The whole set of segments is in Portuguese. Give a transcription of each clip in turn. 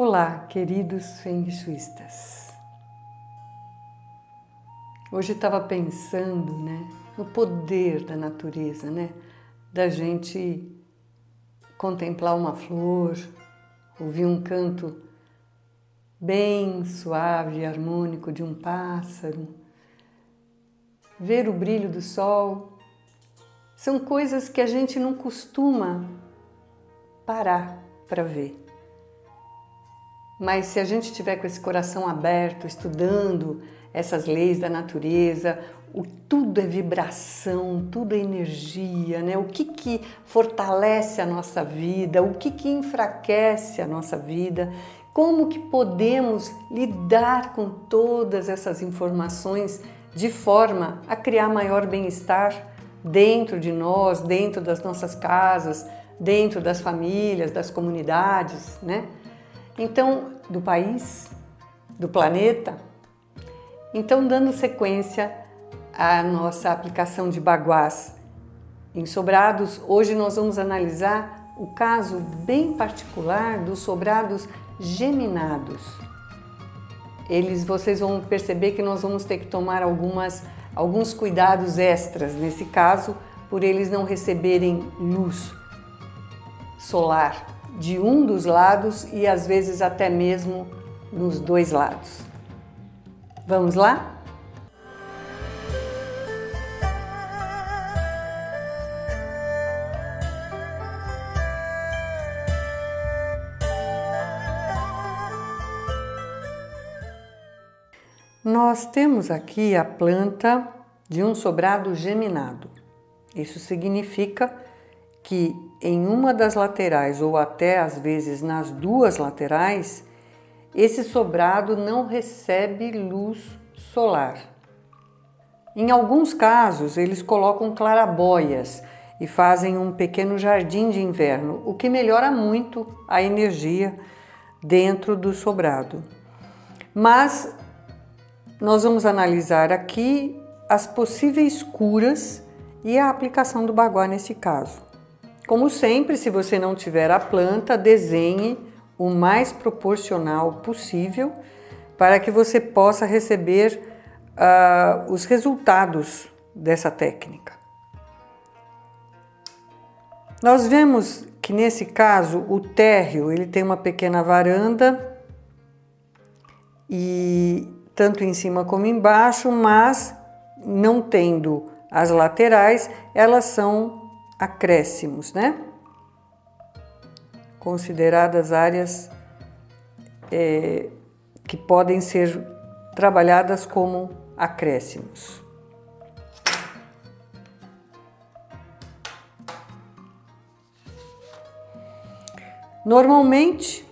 Olá, queridos Feng Shuistas. Hoje eu estava pensando, no poder da natureza, da gente contemplar uma flor, ouvir um canto bem suave e harmônico de um pássaro, ver o brilho do sol. São coisas que a gente não costuma parar para ver. Mas se a gente estiver com esse coração aberto, estudando essas leis da natureza, tudo é vibração, tudo é energia, O que fortalece a nossa vida, o que enfraquece a nossa vida, como que podemos lidar com todas essas informações de forma a criar maior bem-estar dentro de nós, dentro das nossas casas, dentro das famílias, das comunidades, Então, do país, do planeta. Então, dando sequência à nossa aplicação de baguás em sobrados, hoje nós vamos analisar o caso bem particular dos sobrados geminados. Vocês vão perceber que nós vamos ter que tomar alguns cuidados extras nesse caso, por eles não receberem luz solar de um dos lados e às vezes até mesmo nos dois lados. Vamos lá? Nós temos aqui a planta de um sobrado geminado. Isso significa que em uma das laterais ou até às vezes nas duas laterais, esse sobrado não recebe luz solar. Em alguns casos, eles colocam claraboias e fazem um pequeno jardim de inverno, o que melhora muito a energia dentro do sobrado. Mas nós vamos analisar aqui as possíveis curas e a aplicação do baguá nesse caso. Como sempre, se você não tiver a planta, desenhe o mais proporcional possível para que você possa receber os resultados dessa técnica. Nós vemos que nesse caso o térreo ele tem uma pequena varanda e tanto em cima como embaixo, mas não tendo as laterais, elas são acréscimos, Consideradas áreas que podem ser trabalhadas como acréscimos. Normalmente,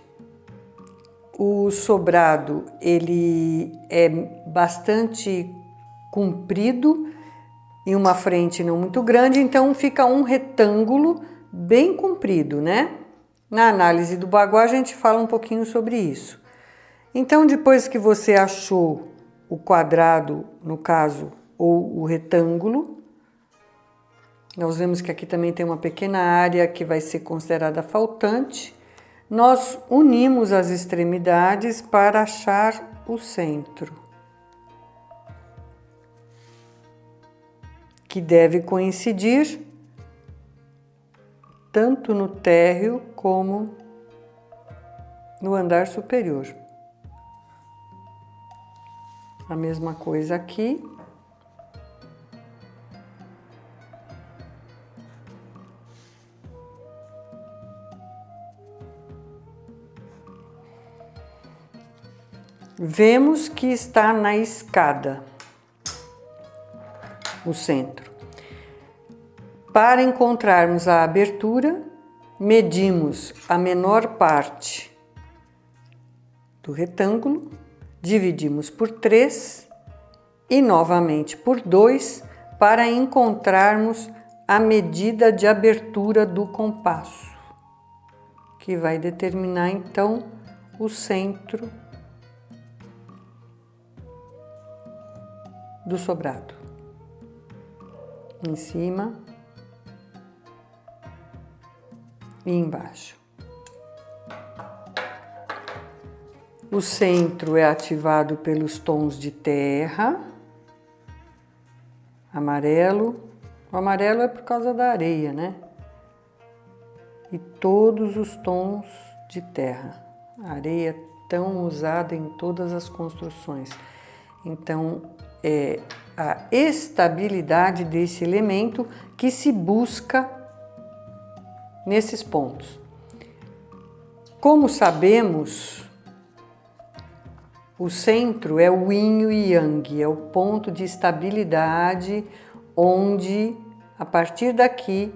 o sobrado ele é bastante comprido em uma frente não muito grande, então fica um retângulo bem comprido, Na análise do baguá a gente fala um pouquinho sobre isso. Então, depois que você achou o quadrado, no caso, ou o retângulo, nós vemos que aqui também tem uma pequena área que vai ser considerada faltante, nós unimos as extremidades para achar o centro, que deve coincidir tanto no térreo como no andar superior. A mesma coisa aqui. Vemos que está na escada o centro. Para encontrarmos a abertura, medimos a menor parte do retângulo, dividimos por 3 e novamente por 2 para encontrarmos a medida de abertura do compasso, que vai determinar então o centro do sobrado. Em cima e embaixo. O centro é ativado pelos tons de terra, amarelo. O amarelo é por causa da areia, né? E todos os tons de terra. A areia é tão usada em todas as construções. Então, é a estabilidade desse elemento que se busca nesses pontos. Como sabemos, o centro é o yin e yang, é o ponto de estabilidade onde, a partir daqui,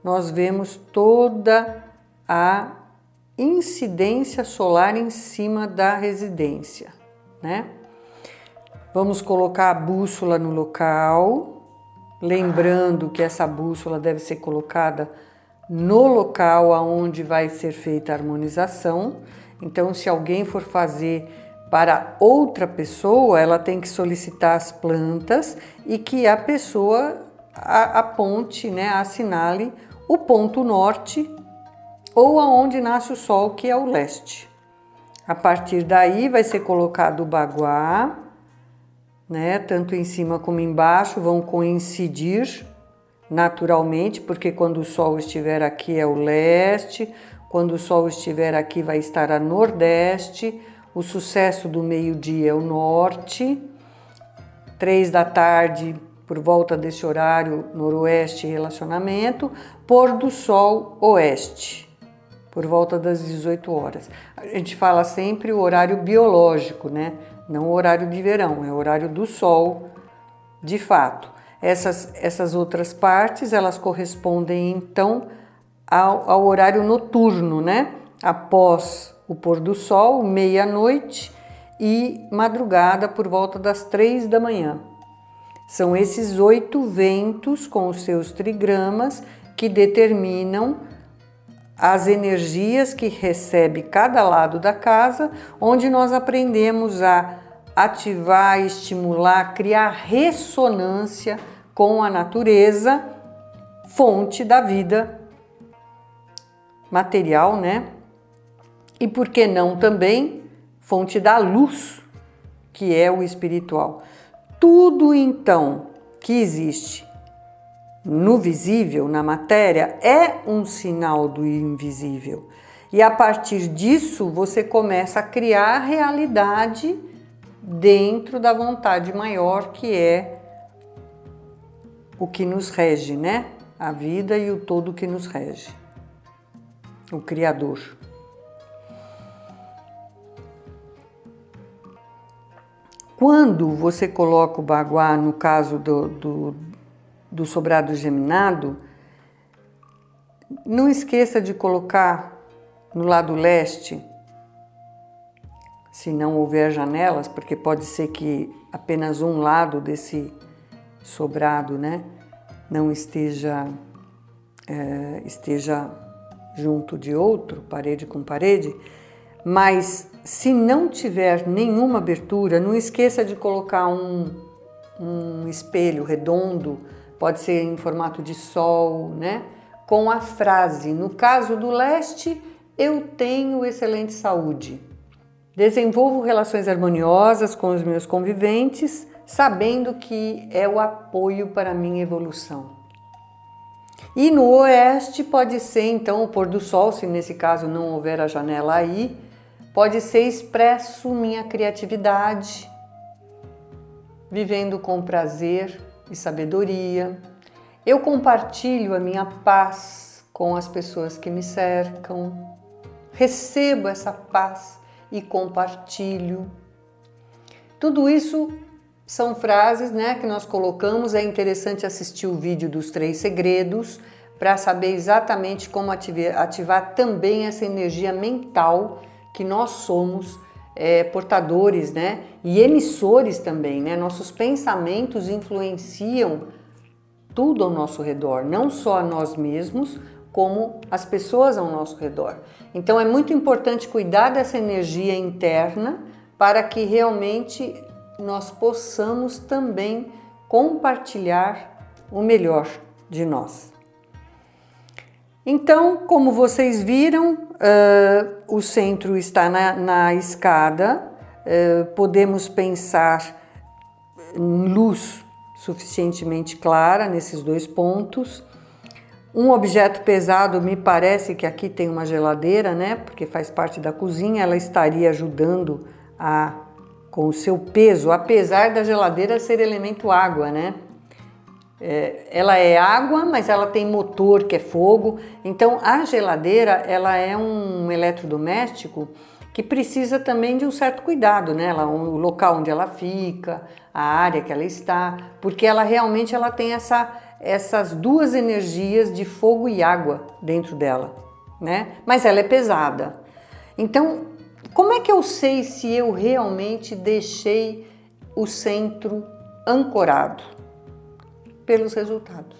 nós vemos toda a incidência solar em cima da residência, né? Vamos colocar a bússola no local, lembrando que essa bússola deve ser colocada no local aonde vai ser feita a harmonização. Então, se alguém for fazer para outra pessoa, ela tem que solicitar as plantas e que a pessoa aponte, né, assinale o ponto norte ou aonde nasce o sol, que é o leste. A partir daí vai ser colocado o baguá, né, tanto em cima como embaixo, vão coincidir naturalmente, porque quando o sol estiver aqui é o leste, quando o sol estiver aqui vai estar a nordeste, o sucesso do meio-dia é o norte, 3 da tarde, por volta desse horário, noroeste, relacionamento, pôr do sol, oeste, por volta das 18 horas. A gente fala sempre o horário biológico, né? Não o horário de verão, é o horário do sol, de fato. Essas outras partes, elas correspondem, então, ao horário noturno, né? Após o pôr do sol, meia-noite e madrugada por volta das 3 da manhã. São esses 8 ventos com os seus trigramas que determinam as energias que recebe cada lado da casa, onde nós aprendemos a ativar, estimular, criar ressonância com a natureza, fonte da vida material, né? E por que não também fonte da luz, que é o espiritual. Tudo então que existe no visível, na matéria, é um sinal do invisível. E a partir disso você começa a criar a realidade dentro da vontade maior, que é o que nos rege, né? A vida e o todo que nos rege. O Criador. Quando você coloca o baguá, no caso do sobrado geminado, não esqueça de colocar no lado leste, se não houver janelas, porque pode ser que apenas um lado desse sobrado, né, não esteja junto de outro, parede com parede, mas se não tiver nenhuma abertura, não esqueça de colocar um espelho redondo, pode ser em formato de sol, né? Com a frase, no caso do leste, eu tenho excelente saúde. Desenvolvo relações harmoniosas com os meus conviventes, sabendo que é o apoio para a minha evolução. E no oeste pode ser então o pôr do sol, se nesse caso não houver a janela aí, pode ser expresso minha criatividade, vivendo com prazer e sabedoria. Eu compartilho a minha paz com as pessoas que me cercam, recebo essa paz e compartilho. Tudo isso são frases, né, que nós colocamos. É interessante assistir o vídeo dos 3 segredos para saber exatamente como ativar também essa energia mental que nós somos portadores, né, e emissores também, né? Nossos pensamentos influenciam tudo ao nosso redor, não só a nós mesmos, como as pessoas ao nosso redor. Então é muito importante cuidar dessa energia interna para que realmente nós possamos também compartilhar o melhor de nós. Então, como vocês viram, o centro está na escada, podemos pensar em luz suficientemente clara nesses 2 pontos. Um objeto pesado, me parece que aqui tem uma geladeira, né? Porque faz parte da cozinha, ela estaria ajudando com o seu peso, apesar da geladeira ser elemento água, né? Ela é água, mas ela tem motor que é fogo. Então a geladeira, ela é um eletrodoméstico que precisa também de um certo cuidado, né? O local onde ela fica, a área que ela está, porque ela realmente tem essas 2 energias de fogo e água dentro dela, né? Mas ela é pesada. Então, como é que eu sei se eu realmente deixei o centro ancorado? Pelos resultados.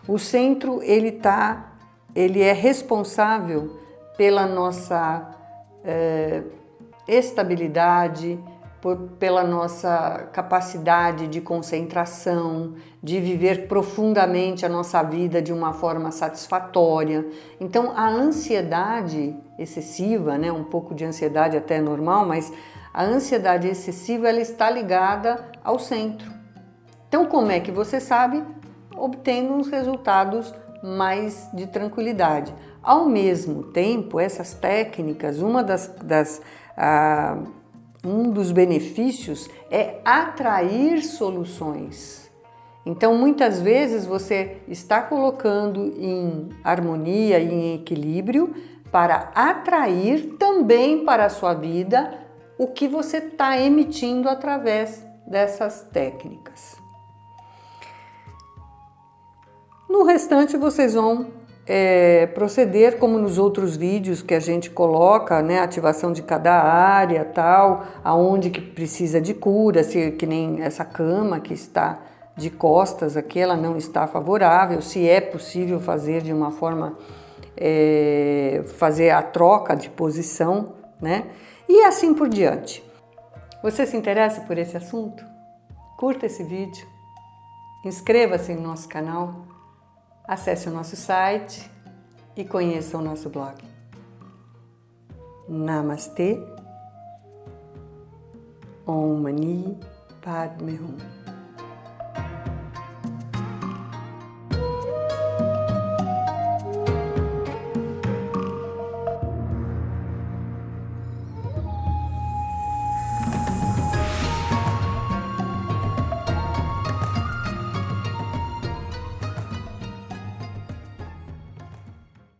O centro, ele é responsável pela nossa estabilidade, pela nossa capacidade de concentração, de viver profundamente a nossa vida de uma forma satisfatória. Então, a ansiedade excessiva, né, um pouco de ansiedade até normal, mas a ansiedade excessiva, ela está ligada ao centro. Então, como é que você sabe? Obtendo uns resultados mais de tranquilidade. Ao mesmo tempo, essas técnicas, um dos benefícios é atrair soluções. Então, muitas vezes você está colocando em harmonia e em equilíbrio para atrair também para a sua vida o que você está emitindo através dessas técnicas. No restante, vocês vão proceder como nos outros vídeos que a gente coloca, né, ativação de cada área, tal, aonde que precisa de cura, se que nem essa cama que está de costas aqui, ela não está favorável, se é possível fazer de uma forma, fazer a troca de posição, né, e assim por diante. Você se interessa por esse assunto? Curta esse vídeo, inscreva-se no nosso canal, acesse o nosso site e conheça o nosso blog. Namastê, Om Mani Padme Hum.